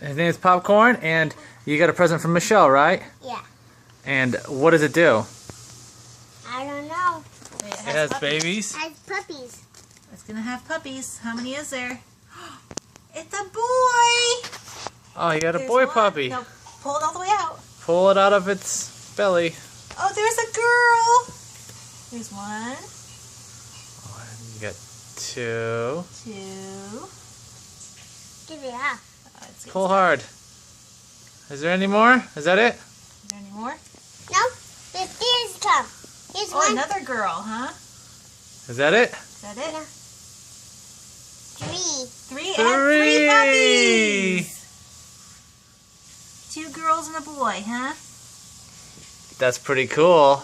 His name is Popcorn, and you got a present from Michelle, right? Yeah. And what does it do? I don't know. It has babies. It has puppies. It's gonna have puppies. How many is there? It's a boy! Oh, you got a There's boy one. puppy. No, pull it all the way out. Pull it out of its belly. Oh, there's a girl! There's one. You got two. Two. Give it up. Pull hard. Is there any more? Is that it? Is there any more? No. Here's come. Here's Oh, one. another girl, huh? Is that it? Is that it? No. Three. Three. It has three puppies! 2 girls and a boy, huh? That's pretty cool.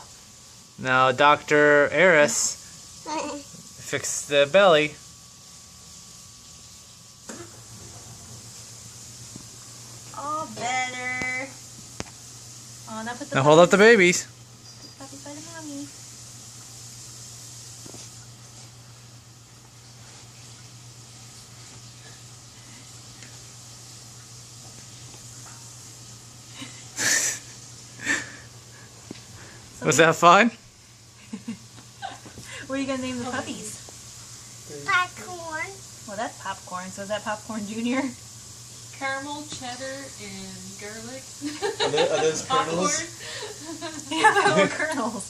Now, Dr. Eris fixed the belly. Oh, better. Oh, now put the Now hold up the babies. puppies by the mommy. Was that fun? What are you gonna name the puppies? Popcorn. Well, that's Popcorn. So is that Popcorn Junior? Caramel, cheddar, and garlic. Are those kernels? Yeah, they're little kernels.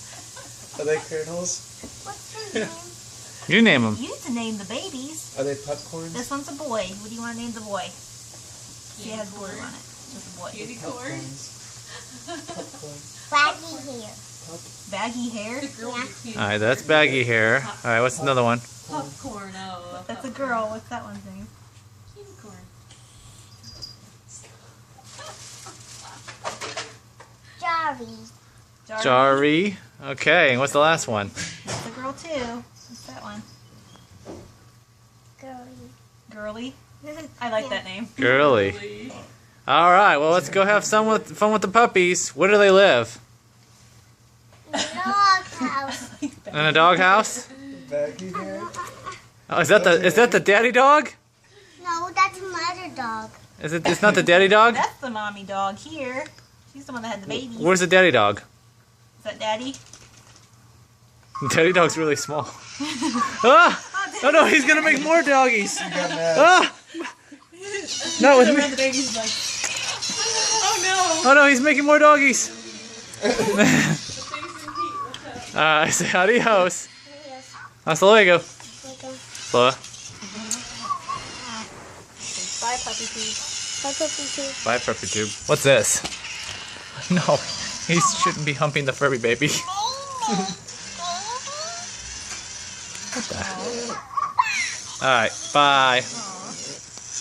Are they kernels? What's his name? You name them. You need to name the babies. Are they popcorn? This one's a boy. What do you want to name the boy? He has blue on it. Just a boy. Candy corn. Popcorn. Baggy hair. Baggy hair. The girl with candy Alright, that's baggy hair. Alright, what's another one? Popcorn. Oh, That's a girl. What's that one's name? candy corn. Jarry. Jari. Okay, and what's the last one? That's a girl too. What's that one? Girly. Girly. I like that name. Girly. Really? Alright, well, let's go have fun with the puppies. Where do they live? Dog house. In a doghouse? Baggy hair? Oh, is that the daddy dog? No, that's mother dog. It's not the daddy dog? That's the mommy dog here. She's the one that had the baby. Where's the daddy dog? Is that Daddy? Daddy dog's really small. Ah! Oh no, he's gonna make more doggies. Ah! Not with me. The baby's like, Oh no, he's making more doggies. I say adios. Yes. Hasta luego. Okay. Loa. bye, puppy poo. Bye, puppy too. Bye, Puppy Tube. What's this? No, he shouldn't be humping the furry baby. What the? Alright, bye.